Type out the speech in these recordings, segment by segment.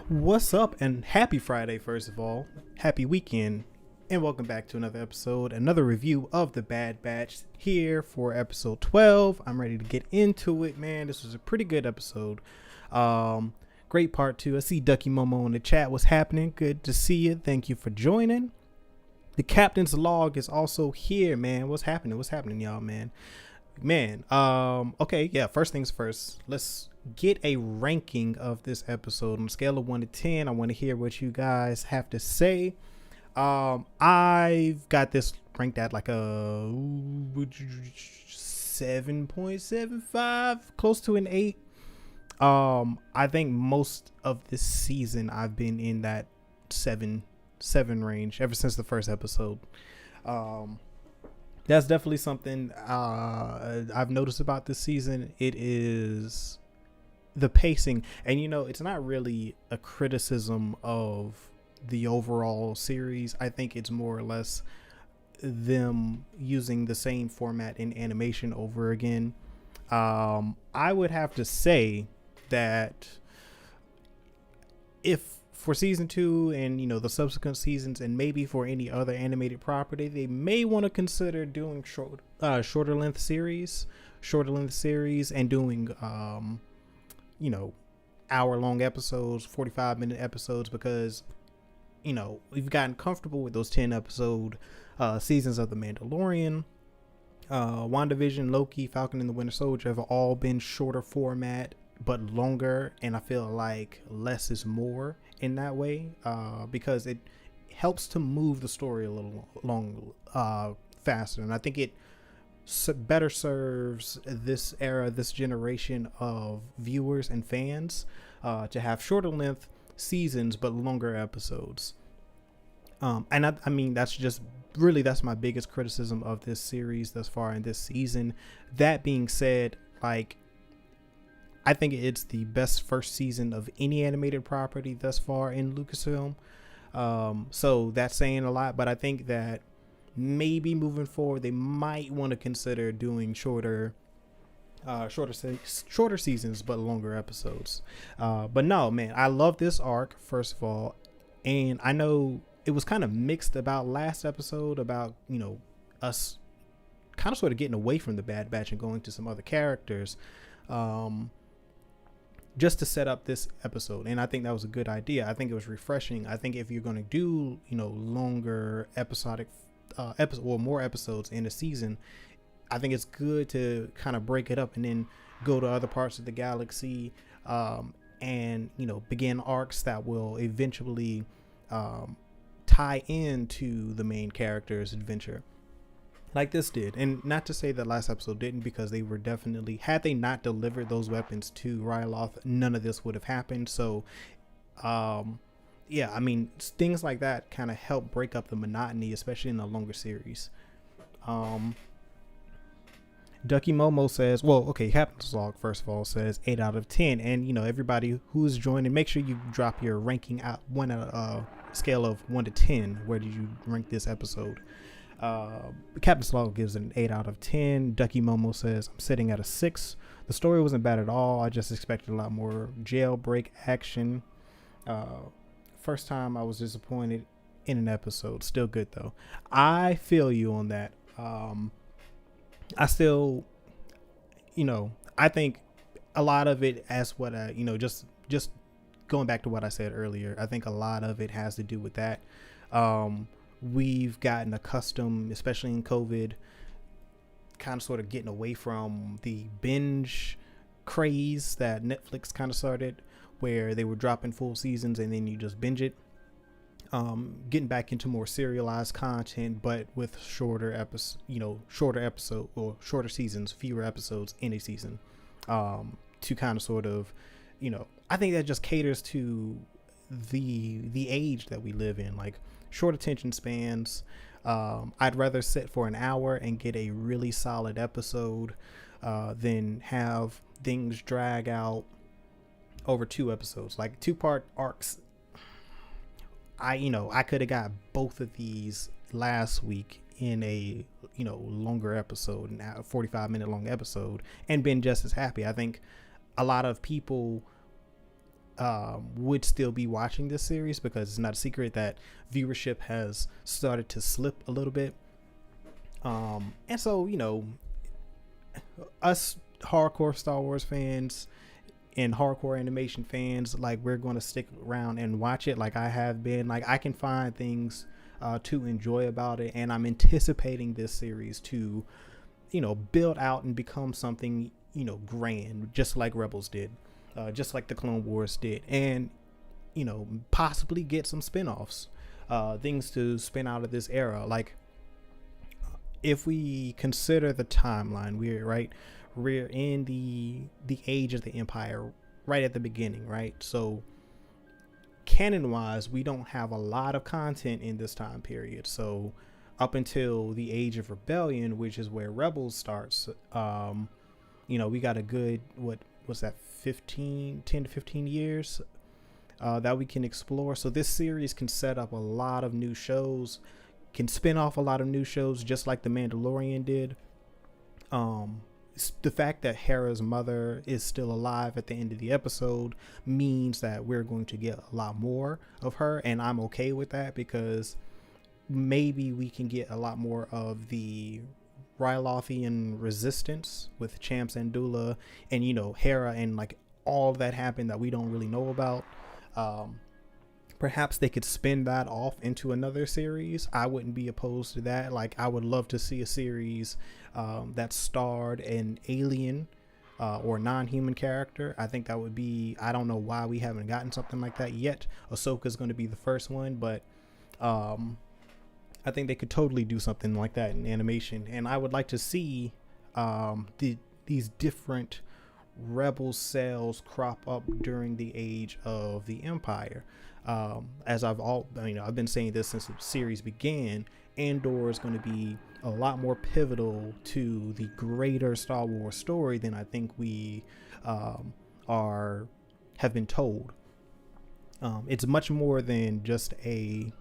What's up, and happy Friday, first of all. Happy weekend, and welcome back to another episode, another review of The Bad Batch here for episode 12. I'm ready to get into it, man. This was a pretty good episode. Great part 2. I see Ducky Momo in the chat. What's happening? Good to see you. Thank you for joining. The captain's log is also here, man. What's happening, y'all, man? Okay, yeah, first things first. Let's get a ranking of this episode on a scale of 1 to 10. I want to hear what you guys have to say. I've got this ranked at like a 7.75, close to an 8. I think most of this season I've been in that 7 range ever since the first episode. That's definitely something I've noticed about this season. It is the pacing, and it's not really a criticism of the overall series. I think it's more or less them using the same format in animation over again. I would have to say that if for season 2 and the subsequent seasons, and maybe for any other animated property, they may want to consider doing shorter length series and doing hour-long episodes, 45-minute episodes, because we've gotten comfortable with those 10-episode seasons of The Mandalorian. WandaVision, Loki, Falcon and the Winter Soldier have all been shorter format but longer, and I feel like less is more in that way, because it helps to move the story a little faster, and I think it better serves this era, this generation of viewers and fans, to have shorter length seasons but longer episodes. And I mean, that's my biggest criticism of this series thus far in this season. That being said, like, I think it's the best first season of any animated property thus far in Lucasfilm. So that's saying a lot, but I think that maybe moving forward they might want to consider doing shorter seasons but longer episodes. But no, man, I love this arc, first of all, and I know it was kind of mixed about last episode about us kind of sort of getting away from the Bad Batch and going to some other characters, just to set up this episode. And I think that was a good idea. I think it was refreshing. I think if you're going to do longer episodic or more episodes in a season, I think it's good to kind of break it up and then go to other parts of the galaxy, and begin arcs that will eventually tie into the main character's adventure, like this did. And not to say that last episode didn't, because they were definitely, had they not delivered those weapons to Ryloth, none of this would have happened. So yeah, I mean, things like that kind of help break up the monotony, especially in a longer series. Ducky Momo says, well, okay, Captain's Log, first of all, says 8 out of 10. And, everybody who's joining, make sure you drop your ranking out on a scale of 1 to 10. Where did you rank this episode? Captain's Log gives it an 8 out of 10. Ducky Momo says, I'm sitting at a 6. The story wasn't bad at all. I just expected a lot more jailbreak action. First time I was disappointed in an episode. Still good, though. I feel you on that. I still, I think a lot of it, as what just going back to what I said earlier, I think a lot of it has to do with that. We've gotten accustomed, especially in COVID, kind of sort of getting away from the binge craze that Netflix kind of started, where they were dropping full seasons and then you just binge it. Getting back into more serialized content, but with shorter episode or shorter seasons, fewer episodes in a season, to kind of sort of, I think that just caters to the age that we live in, like short attention spans. I'd rather sit for an hour and get a really solid episode than have things drag out over 2 episodes, like 2-part arcs. I could have got both of these last week in a longer episode, a 45-minute long episode, and been just as happy. I think a lot of people would still be watching this series because it's not a secret that viewership has started to slip a little bit. And so, us hardcore Star Wars fans and hardcore animation fans, like, we're going to stick around and watch it like I have been. Like, I can find things to enjoy about it, and I'm anticipating this series to, build out and become something, grand, just like Rebels did, just like the Clone Wars did, and, possibly get some spin-offs, things to spin out of this era. Like, if we consider the timeline, we're in the age of the Empire, right at the beginning, right? So canon wise, we don't have a lot of content in this time period. So up until the Age of Rebellion, which is where Rebels starts, we got a good, what's that, 10 to 15 years that we can explore. So this series can set up a lot of new shows, can spin off a lot of new shows, just like The Mandalorian did. The fact that Hera's mother is still alive at the end of the episode means that we're going to get a lot more of her, and I'm okay with that, because maybe we can get a lot more of the Rylothian resistance with Cham Syndulla and Hera, and like all that happened that we don't really know about. Perhaps they could spin that off into another series. I wouldn't be opposed to that. Like, I would love to see a series that starred an alien or non-human character. I think that would be, I don't know why we haven't gotten something like that yet. Ahsoka's going to be the first one, but I think they could totally do something like that in animation. And I would like to see these different rebel cells crop up during the age of the Empire. As I've been saying this since the series began, Andor is going to be a lot more pivotal to the greater Star Wars story than I think we have been told. It's much more than just a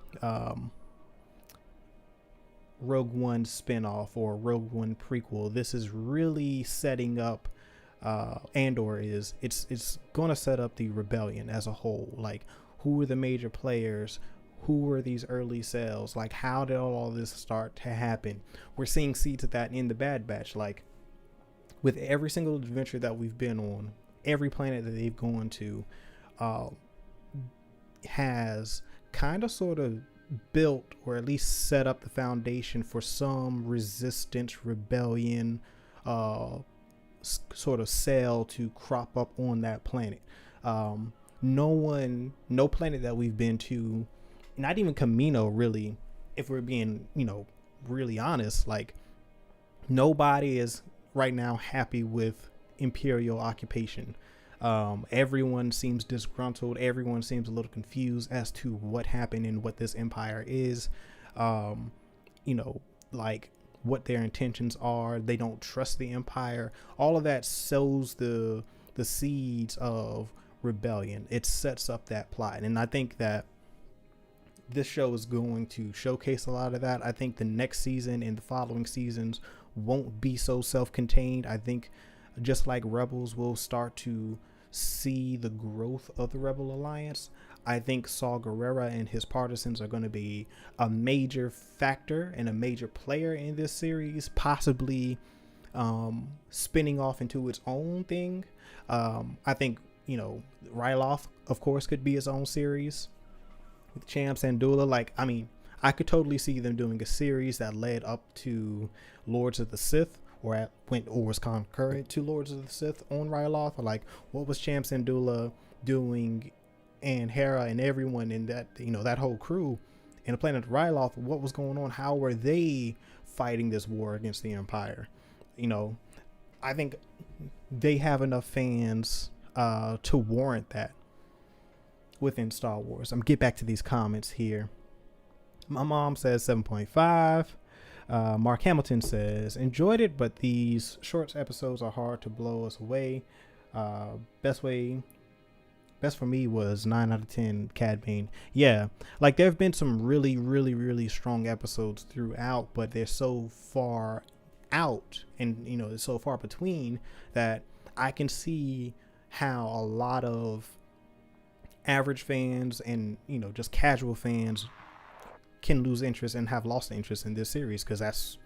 Rogue One spinoff or Rogue One prequel. This is really setting up Andor it's going to set up the rebellion as a whole. Like, who are the major players? Who are these early cells? Like, how did all this start to happen? We're seeing seeds of that in the Bad Batch. Like, with every single adventure that we've been on, every planet that they've gone to has kind of sort of built, or at least set up the foundation for some resistance, rebellion, sort of cell to crop up on that planet. No planet that we've been to, not even Camino, really, if we're being, really honest, like, nobody is right now happy with Imperial occupation. Everyone seems disgruntled. Everyone seems a little confused as to what happened and what this empire is. Like, what their intentions are. They don't trust the empire. All of that sows the seeds of rebellion. It sets up that plot, and I think that this show is going to showcase a lot of that. I think the next season and the following seasons won't be so self-contained. I think just like Rebels will start to see the growth of the Rebel Alliance. I think Saw Gerrera and his partisans are going to be a major factor and a major player in this series, possibly spinning off into its own thing. I think, Ryloth, of course, could be its own series with Cham Syndulla. Like, I mean, I could totally see them doing a series that led up to Lords of the Sith, or was concurrent to Lords of the Sith on Ryloth. Or like, what was Cham Syndulla doing, and Hera and everyone in that, that whole crew in the planet of Ryloth? What was going on? How were they fighting this war against the Empire? I think they have enough fans to warrant that within Star Wars. I'm get back to these comments here. My mom says 7.5. Mark Hamilton says, enjoyed it, but these short episodes are hard to blow us away. Best for me was 9 out of 10 Cad Bane. Yeah, like there have been some really, really, really strong episodes throughout, but they're so far out and it's so far between that I can see how a lot of average fans and just casual fans can lose interest and have lost interest in this series, because that's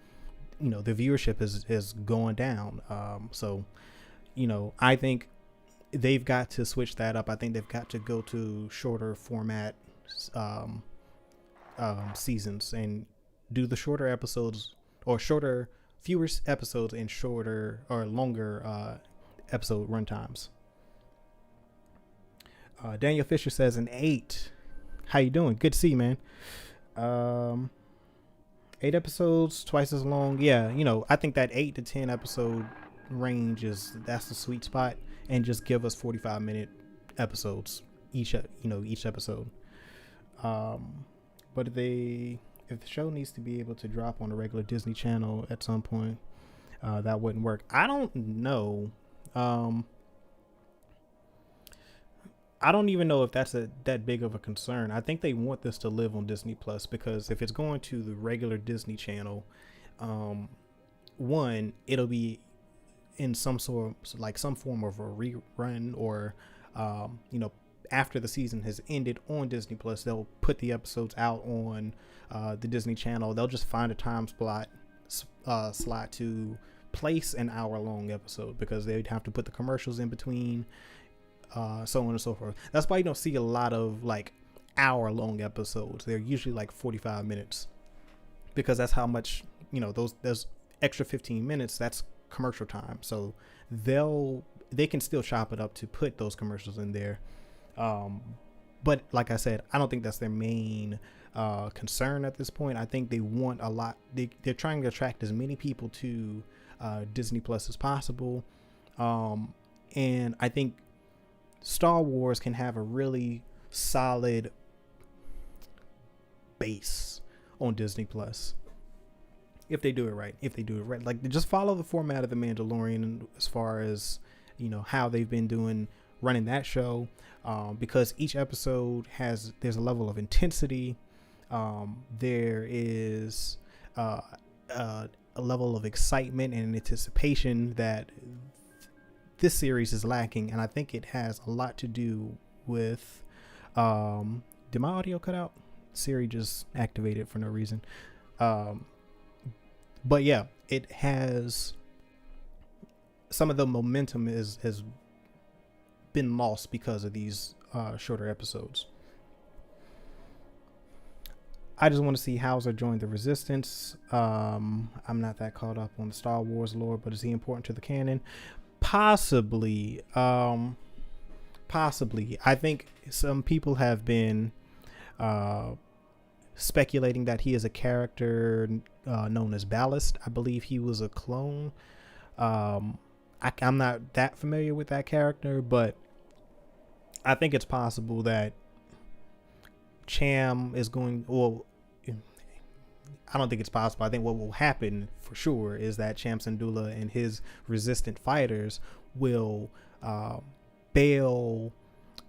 the viewership is going down. So I think they've got to switch that up. I think they've got to go to shorter format seasons and do the shorter episodes, or fewer episodes and shorter or longer episode runtimes. Daniel Fisher says an 8. How you doing? Good to see you, man. 8 episodes, twice as long. Yeah, I think that 8 to 10 episode range that's the sweet spot, and just give us 45-minute episodes each episode. But if the show needs to be able to drop on a regular Disney Channel at some point, that wouldn't work. I don't know. I don't even know if that's that big of a concern. I think they want this to live on Disney Plus, because if it's going to the regular Disney Channel, one, it'll be in some form of a rerun, or after the season has ended on Disney Plus, they'll put the episodes out on the Disney Channel. They'll just find a time slot to place an hour-long episode, because they'd have to put the commercials in between. So on and so forth. That's why you don't see a lot of like hour-long episodes. They're usually like 45 minutes, because that's how much those extra 15 minutes, that's commercial time. So they can still chop it up to put those commercials in there. But like I said, I don't think that's their main concern at this point. I think they want a lot. They're trying to attract as many people to Disney Plus as possible, and I think Star Wars can have a really solid base on Disney Plus if they do it right. Like, just follow the format of The Mandalorian as far as how they've been running that show, because each episode there's a level of intensity. There is a level of excitement and anticipation that this series is lacking, and I think it has a lot to do with did my audio cut out? Siri just activated for no reason. But yeah, it has some of the momentum has been lost because of these shorter episodes. I just want to see Hauser join the Resistance. I'm not that caught up on the Star Wars lore, but is he important to the canon? Possibly. I think some people have been speculating that he is a character known as Ballast. I believe he was a clone. I'm not that familiar with that character, but I think it's possible that Cham is going. Well, I don't think it's possible. I think what will happen for sure is that Cham Syndulla and his resistant fighters will bail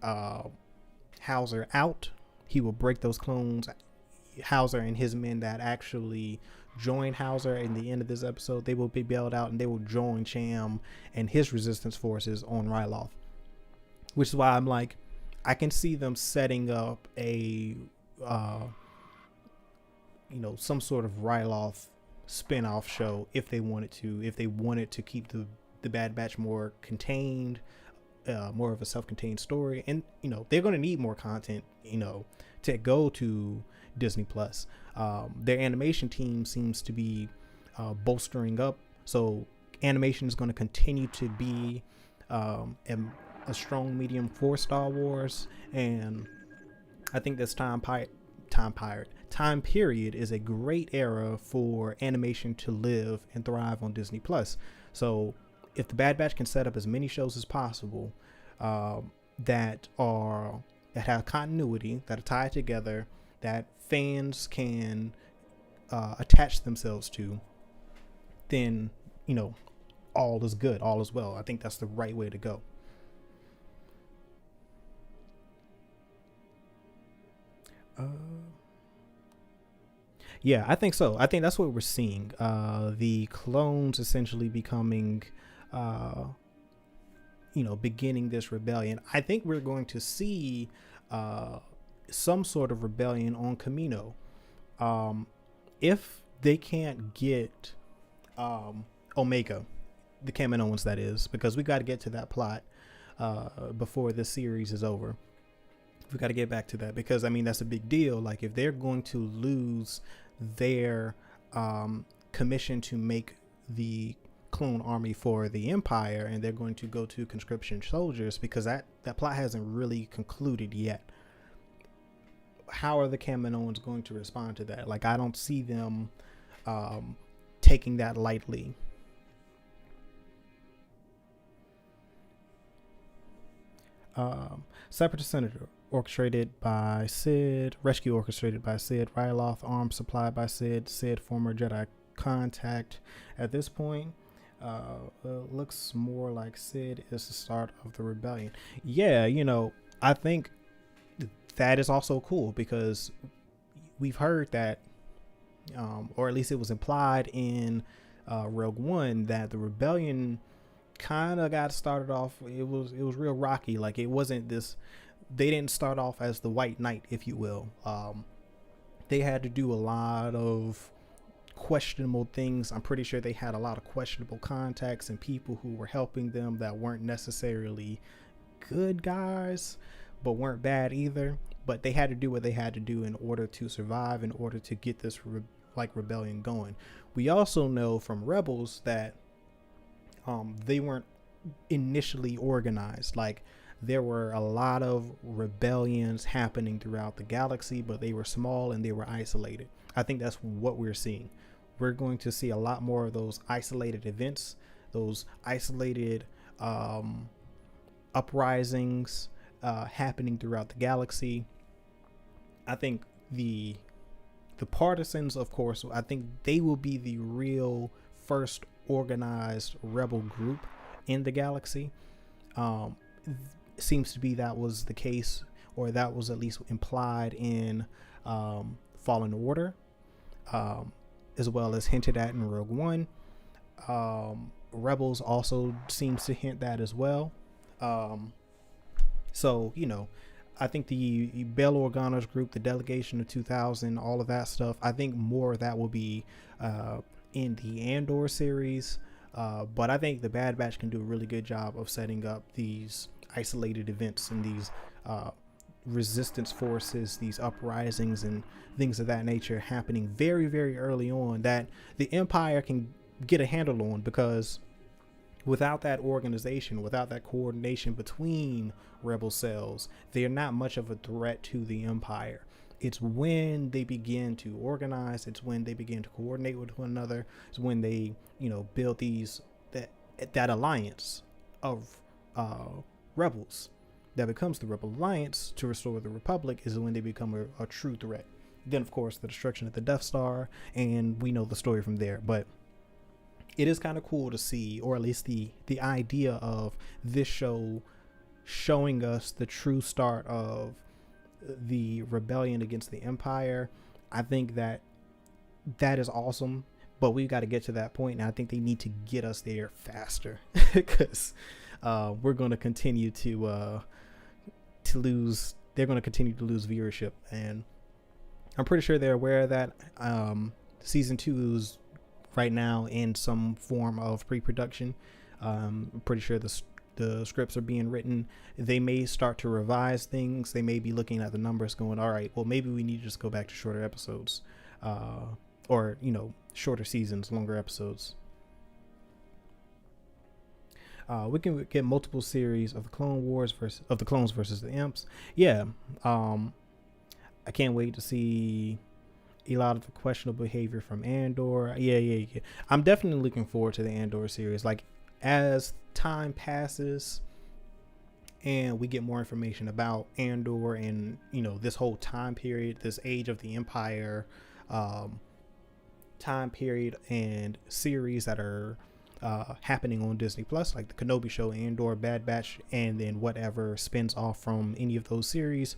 Hauser out. He will break those clones. Hauser and his men that actually join Hauser in the end of this episode, they will be bailed out, and they will join Cham and his resistance forces on Ryloth. which is why I'm like, I can see them setting up a some sort of Ryloth spin-off show if they wanted to keep the Bad Batch more contained, more of a self-contained story. And they're going to need more content to go to Disney Plus. Their animation team seems to be bolstering up, so animation is going to continue to be a strong medium for Star Wars. And I think this time period is a great era for animation to live and thrive on Disney Plus. So if the Bad Batch can set up as many shows as possible that have continuity, that are tied together, that fans can attach themselves to, then all is good, all is well. I think that's the right way to go. Yeah, I think so. I think that's what we're seeing. The clones essentially becoming, beginning this rebellion. I think we're going to see some sort of rebellion on Kamino. If they can't get Omega, the Kaminoans, that is, because we got to get to that plot before this series is over. We got to get back to that, because that's a big deal. Like, if they're going to lose their commission to make the clone army for the Empire, and they're going to go to conscription soldiers, because that plot hasn't really concluded yet, how are the Kaminoans going to respond to that? Like, I don't see them taking that lightly. Separatist Senator orchestrated by Sid, rescue orchestrated by Sid, Ryloth, arms supplied by Sid, former Jedi contact. At this point, looks more like Sid is the start of the rebellion. Yeah, I think that is also cool, because we've heard that, or at least it was implied in Rogue One, that the rebellion kind of got started off. It was real rocky. Like, it wasn't this. They didn't start off as the White Knight, if you will. They had to do a lot of questionable things. I'm pretty sure they had a lot of questionable contacts and people who were helping them that weren't necessarily good guys, but weren't bad either. But they had to do what they had to do in order to survive, in order to get this rebellion going. We also know from Rebels that they weren't initially organized. Like, there were a lot of rebellions happening throughout the galaxy, but they were small and they were isolated. I think that's what we're seeing. We're going to see a lot more of those isolated events, those isolated uprisings happening throughout the galaxy. I think the partisans, of course, I think they will be the real first organized rebel group in the galaxy. Seems to be that was the case, or that was at least implied in Fallen Order, as well as hinted at in Rogue One. Rebels also seems to hint that as well. So I think the Bail Organa's group, the delegation of 2000, all of that stuff, I think more of that will be in the Andor series. But I think the Bad Batch can do a really good job of setting up these isolated events and these resistance forces, these uprisings and things of that nature happening very, very early on, that the Empire can get a handle on, because without that organization, without that coordination between rebel cells, they're not much of a threat to the Empire. It's when they begin to organize, it's when they begin to coordinate with one another, it's when they build that alliance of rebels that becomes the Rebel Alliance to restore the Republic, is when they become a true threat. Then, of course, the destruction of the Death Star, and we know the story from there. But it is kind of cool to see, or at least the idea of this show showing us the true start of the rebellion against the Empire. I think that is awesome, but we've got to get to that point, and I think they need to get us there faster, because we're going to continue to lose. They're going to continue to lose viewership, and I'm pretty sure they're aware of that. Season 2 is right now in some form of pre-production. I'm pretty sure the scripts are being written. They may start to revise things. They may be looking at the numbers going, all right, well, maybe we need to just go back to shorter episodes, or, shorter seasons, longer episodes. We can get multiple series of the Clone Wars of the clones versus the Imps. Yeah. I can't wait to see a lot of the questionable behavior from Andor. Yeah. I'm definitely looking forward to the Andor series. Like, as time passes and we get more information about Andor and, this whole time period, this age of the Empire, time period and series that are happening on Disney Plus, like the Kenobi show, Andor, Bad Batch, and then whatever spins off from any of those series,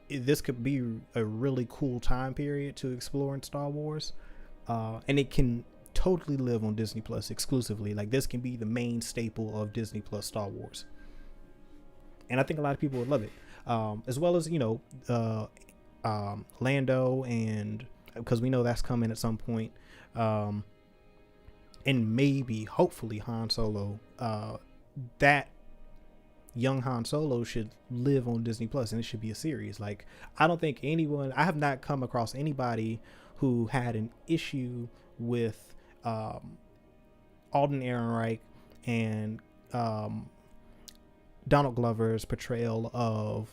this could be a really cool time period to explore in Star Wars, and it can totally live on Disney Plus exclusively. Like, this can be the main staple of Disney Plus Star Wars, and I think a lot of people would love it, as well as Lando, and because we know that's coming at some point, and maybe hopefully Han Solo. That young Han Solo should live on Disney Plus, and it should be a series. Like, I have not come across anybody who had an issue with Alden Ehrenreich and Donald Glover's portrayal of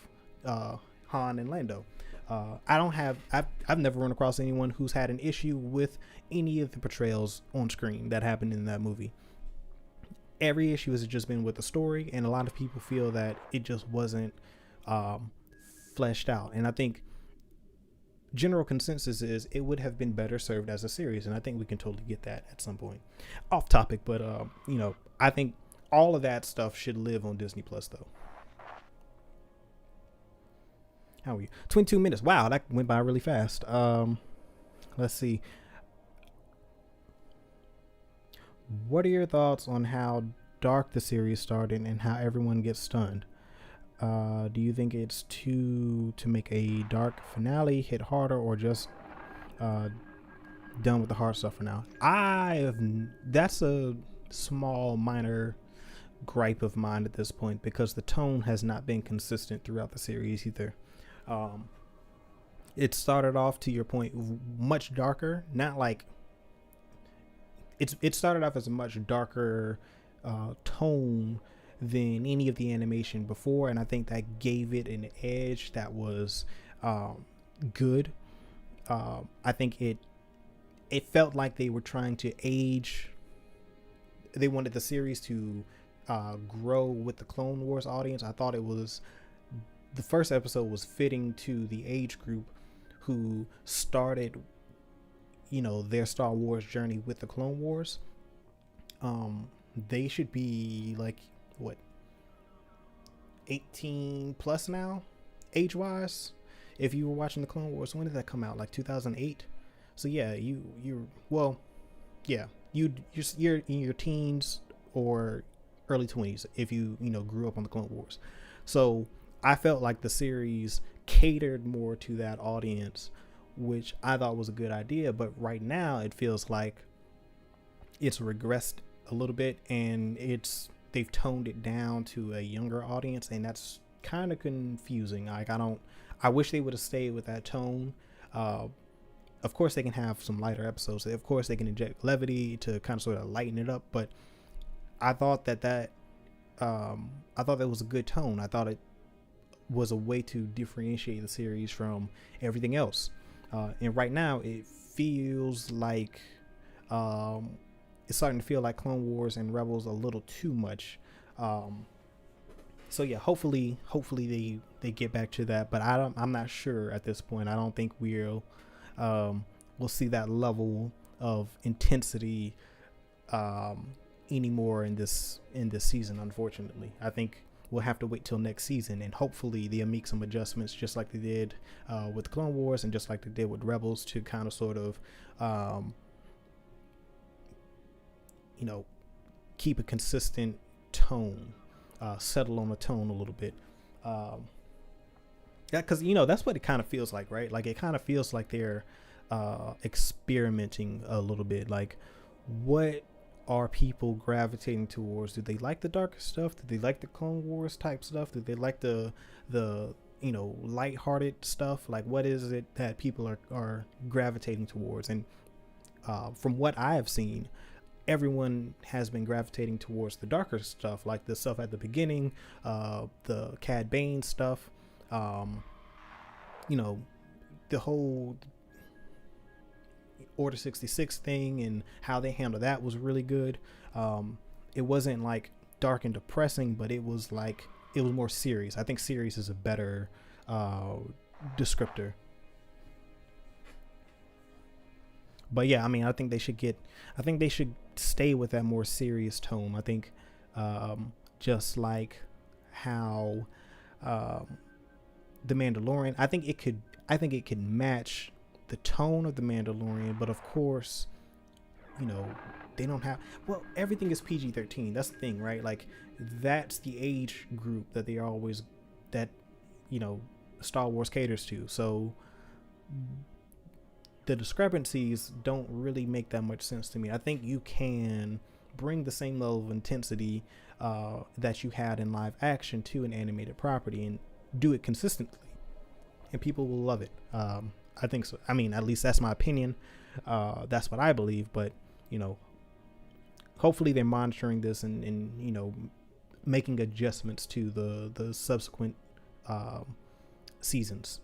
Han and Lando. I've never run across anyone who's had an issue with any of the portrayals on screen that happened in that movie. Every issue has just been with the story, and a lot of people feel that it just wasn't fleshed out. And I think general consensus is it would have been better served as a series, and I think we can totally get that at some point. Off topic, but I think all of that stuff should live on Disney Plus, though. How are you? 22 minutes. Wow, that went by really fast. Let's see. What are your thoughts on how dark the series started and how everyone gets stunned? Do you think it's to make a dark finale hit harder, or just done with the hard stuff for now? That's a small minor gripe of mine at this point, because the tone has not been consistent throughout the series either. It started off, to your point, much darker. Not like it started off as a much darker tone than any of the animation before, and I think that gave it an edge that was good. I think it felt like they were trying to age. They wanted the series to grow with the Clone Wars audience. I thought the first episode was fitting to the age group who started their Star Wars journey with the Clone Wars. They should be like, what, 18 plus now, age wise, if you were watching the Clone Wars. When did that come out? Like 2008. So yeah, you're in your teens or early 20s if you grew up on the Clone Wars. So I felt like the series catered more to that audience, which I thought was a good idea. But right now it feels like it's regressed a little bit, and they've toned it down to a younger audience, and that's kind of confusing. Like, I wish they would have stayed with that tone. Of course they can have some lighter episodes. Of course they can inject levity to kind of sort of lighten it up, but I thought that was a good tone. I thought it was a way to differentiate the series from everything else. And right now it feels like it's starting to feel like Clone Wars and Rebels a little too much. So yeah, hopefully they get back to that, but I'm not sure at this point. I don't think we'll see that level of intensity anymore in this season, unfortunately. I think we'll have to wait till next season, and hopefully they'll make some adjustments, just like they did with Clone Wars and just like they did with Rebels, to kind of sort of keep a consistent tone, settle on a tone a little bit. Yeah, because that's what it kind of feels like, right? Like it kind of feels like they're experimenting a little bit. Like, what are people gravitating towards? Do they like the darker stuff? Do they like the Clone Wars type stuff? Do they like the lighthearted stuff? Like, what is it that people are gravitating towards? And from what I have seen, everyone has been gravitating towards the darker stuff, like the stuff at the beginning, the Cad Bane stuff, the whole Order 66 thing and how they handled that was really good. It wasn't like dark and depressing, but it was more serious. I think serious is a better descriptor. But yeah, I mean, I think they should stay with that more serious tone. I think just like how the Mandalorian, I think it could match the tone of the Mandalorian, but of course, they don't have, well, everything is PG-13. That's the thing, right? Like, that's the age group that Star Wars caters to. So the discrepancies don't really make that much sense to me. I think you can bring the same level of intensity that you had in live action to an animated property and do it consistently, and people will love it. I think so. I mean, at least that's my opinion. That's what I believe. But hopefully they're monitoring this and making adjustments to the subsequent seasons.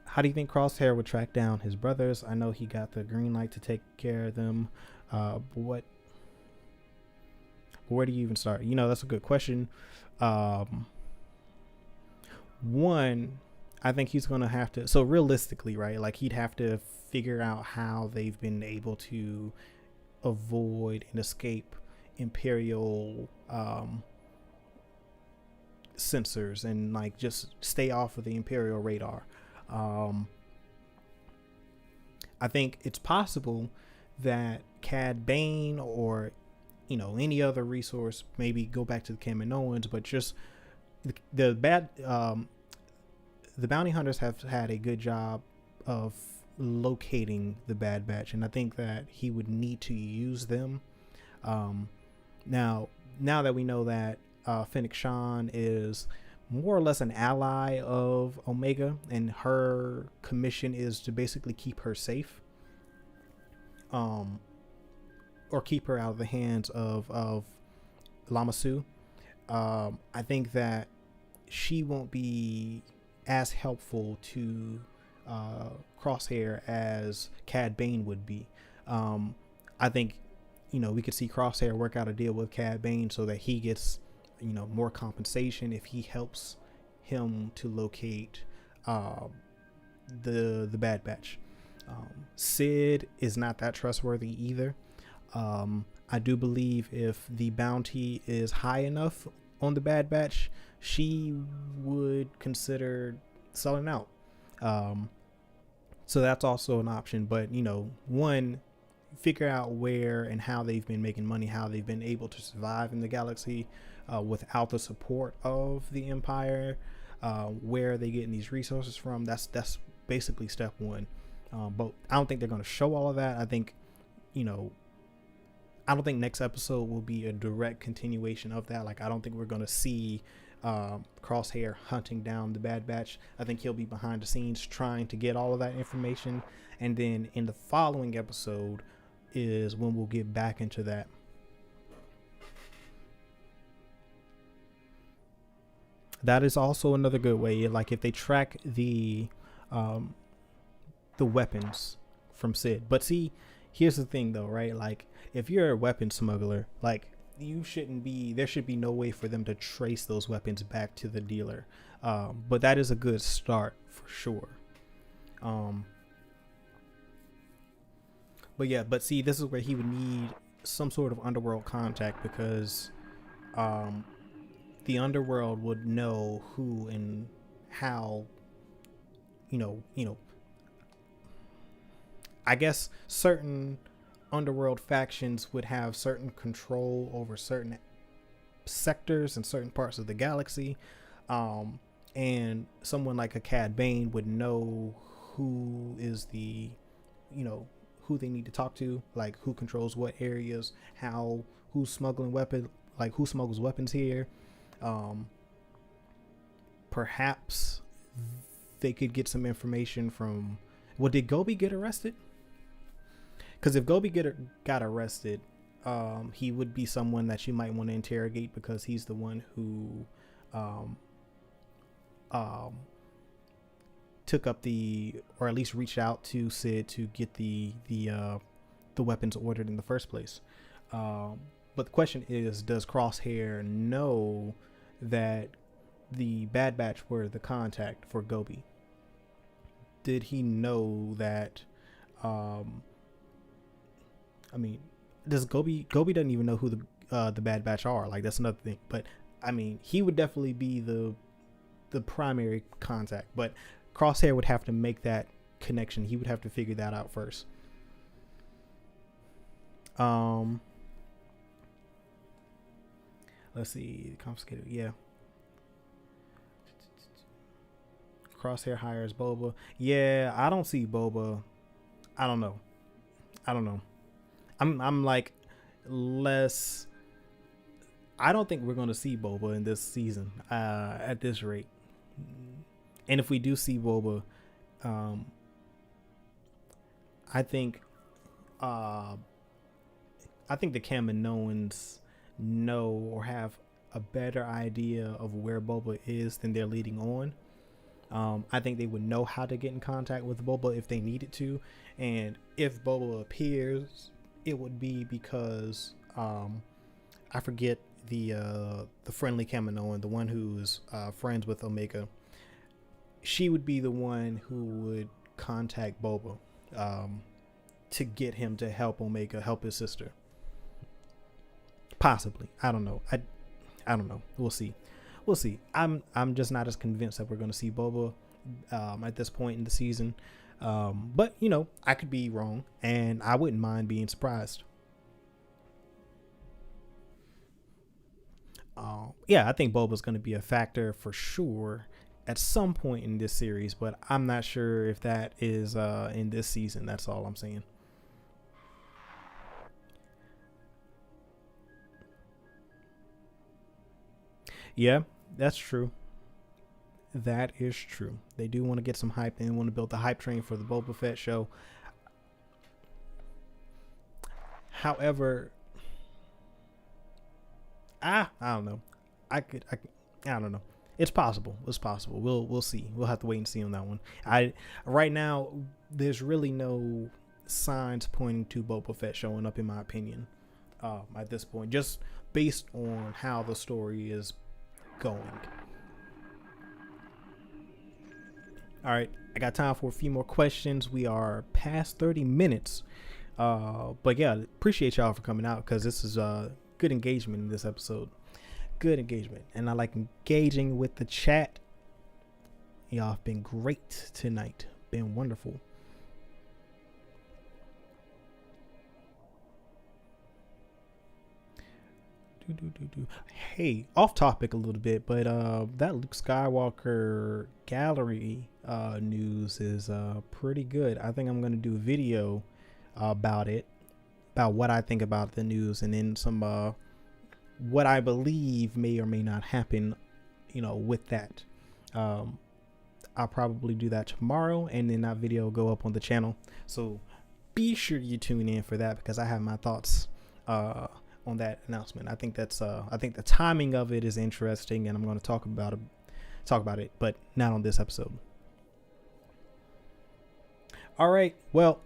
How do you think Crosshair would track down his brothers? I know he got the green light to take care of them. Where do you even start? That's a good question. One, I think he's going to have to, so realistically, right? Like, he'd have to figure out how they've been able to avoid and escape Imperial sensors and like just stay off of the Imperial radar. I think it's possible that Cad Bane or any other resource, maybe go back to the Kaminoans, but just the bounty hunters have had a good job of locating the Bad Batch, and I think that he would need to use them. Now that we know that Fennec Shan is more or less an ally of Omega, and her commission is to basically keep her safe, or keep her out of the hands of Lama Su. I think that she won't be as helpful to Crosshair as Cad Bane would be. I think we could see Crosshair work out a deal with Cad Bane so that he gets more compensation if he helps him to locate the Bad Batch. Sid is not that trustworthy either. I do believe if the bounty is high enough on the Bad Batch, she would consider selling out. So that's also an option. But one, figure out where and how they've been making money, how they've been able to survive in the galaxy without the support of the Empire, where are they getting these resources from. That's basically step one. But I don't think they're going to show all of that. I think I don't think next episode will be a direct continuation of that. Like, I don't think we're going to see Crosshair hunting down the Bad Batch. I think he'll be behind the scenes trying to get all of that information, and then in the following episode is when we'll get back into that. That is also another good way. Like, if they track the weapons from Sid. But see, here's the thing though, right? Like, if you're a weapon smuggler, like, there should be no way for them to trace those weapons back to the dealer. But that is a good start for sure. But see, this is where he would need some sort of underworld contact, because the underworld would know who and how, I guess certain underworld factions would have certain control over certain sectors and certain parts of the galaxy, and someone like a Cad Bane would know who is the, who they need to talk to, like who controls what areas, who's smuggling weapons, like who smuggles weapons here. Perhaps they could get some information from, well, did Gobi get arrested? Because if Gobi got arrested, he would be someone that you might want to interrogate, because he's the one who took up or at least reached out to Sid to get the weapons ordered in the first place. But the question is, does Crosshair know that the Bad Batch were the contact for Gobi? Did he know that? Does Gobi doesn't even know who the Bad Batch are? Like, that's another thing. But I mean, he would definitely be the primary contact. But Crosshair would have to make that connection. He would have to figure that out first. Let's see. Confiscated. Yeah. Crosshair hires Boba. Yeah, I don't see Boba. I don't know. I'm like less. I don't think we're going to see Boba in this season at this rate. And if we do see Boba, I think the Kaminoans know or have a better idea of where Boba is than they're leading on. I think they would know how to get in contact with Boba if they needed to, and if Boba appears, it would be because I forget the friendly Kaminoan, the one who's friends with Omega. She would be the one who would contact Boba to get him to help Omega help his sister. Possibly, I don't know. I don't know. We'll see. I'm just not as convinced that we're going to see Boba at this point in the season. But I could be wrong, and I wouldn't mind being surprised. I think Boba's going to be a factor for sure at some point in this series, but I'm not sure if that is in this season. That's all I'm saying. Yeah, that's true. That is true. They do want to get some hype. They want to build the hype train for the Boba Fett show. However, I don't know. I don't know. It's possible. We'll see. We'll have to wait and see on that one. Right now, there's really no signs pointing to Boba Fett showing up, in my opinion, at this point, just based on how the story is going. All right, I got time for a few more questions. We are past 30 minutes, but yeah, appreciate y'all for coming out, because this is good engagement in this episode. Good engagement, and I like engaging with the chat. Y'all have been great tonight. Been wonderful. Hey, off topic a little bit, but that Luke Skywalker gallery news is pretty good. I think I'm gonna do a video about it, about what I think about the news, and then some what I believe may or may not happen, with that. I'll probably do that tomorrow, and then that video will go up on the channel. So be sure you tune in for that, because I have my thoughts on that announcement. I think the timing of it is interesting, and I'm going to talk about it, but not on this episode. All right, well,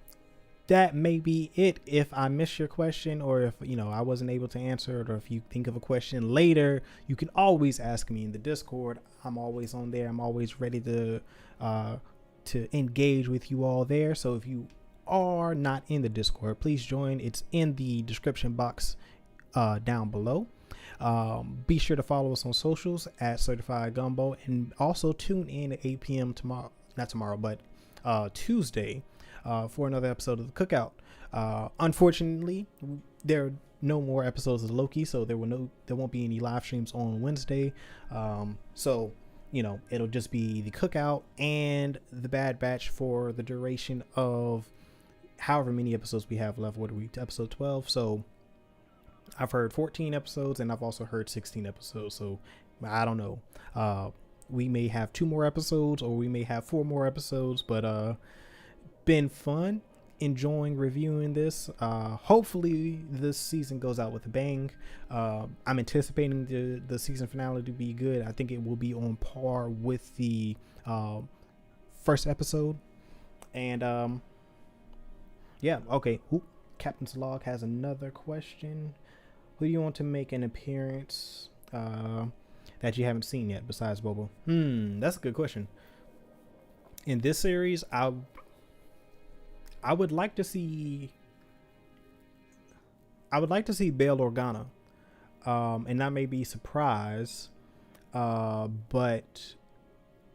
that may be it. If I missed your question, or if I wasn't able to answer it, or if you think of a question later, you can always ask me in the Discord. I'm always on there. I'm always ready to engage with you all there. So if you are not in the Discord, please join. It's in the description box down below. Be sure to follow us on socials at Certified Gumbo, and also tune in at 8 p.m. Tuesday for another episode of the Cookout. Unfortunately, there are no more episodes of Loki, so there won't be any live streams on Wednesday. So it'll just be the Cookout and the Bad Batch for the duration of however many episodes we have left. What are we to episode 12? So I've heard 14 episodes and I've also heard 16 episodes. So I don't know. We may have 2 more episodes or we may have 4 more episodes, but been fun enjoying reviewing this. Hopefully this season goes out with a bang. I'm anticipating the season finale to be good. I think it will be on par with the first episode. And yeah, okay. Ooh, Captain's Log has another question. Who do you want to make an appearance that you haven't seen yet besides Bobo? That's a good question. In this series, I would like to see Bail Organa. And that may be a surprise. But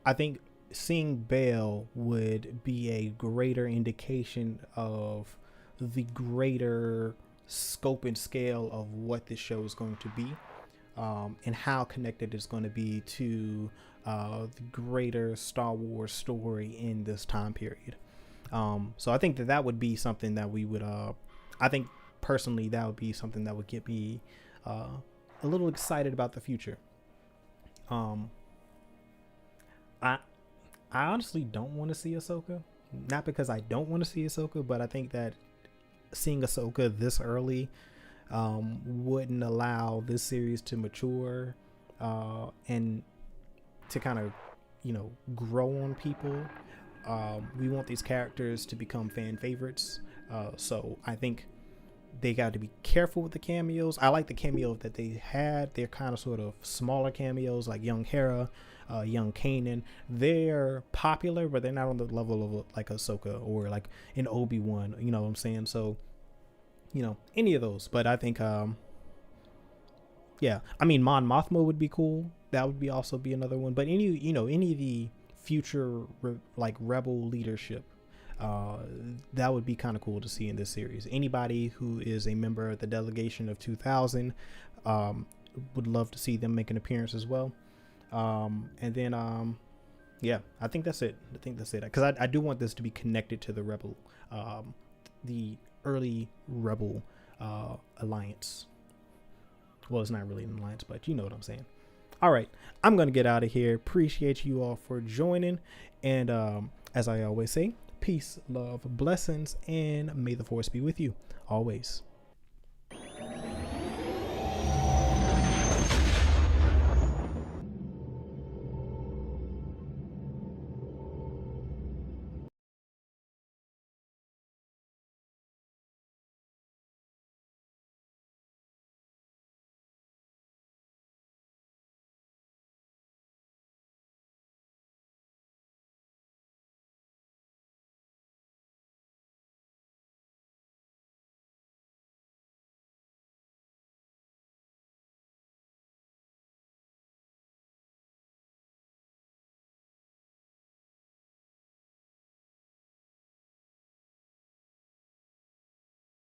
I think seeing Bail would be a greater indication of the greater scope and scale of what this show is going to be, and how connected it's going to be to the greater Star Wars story in this time period. So I think that would be something that we would, I think personally that would be something that would get me a little excited about the future. I honestly don't want to see Ahsoka, not because I don't want to see Ahsoka, but I think that seeing Ahsoka this early wouldn't allow this series to mature and to kind of grow on people. We want these characters to become fan favorites, so I think they got to be careful with the cameos. I like the cameo that they had. They're kind of sort of smaller cameos, like young Hera, young Kanan. They're popular, but they're not on the level of like Ahsoka or like an Obi-Wan, you know what I'm saying? So any of those. But I think yeah, I mean Mon Mothma would be cool. That would also be another one. But any of the future like rebel leadership, that would be kind of cool to see in this series. Anybody who is a member of the delegation of 2000, would love to see them make an appearance as well. And then yeah, I think that's it. Because I do want this to be connected to the rebel, the early rebel alliance. Well, it's not really an alliance, but you know what I'm saying. All right, I'm gonna get out of here. Appreciate you all for joining, and as I always say, peace, love, blessings, and may the force be with you always.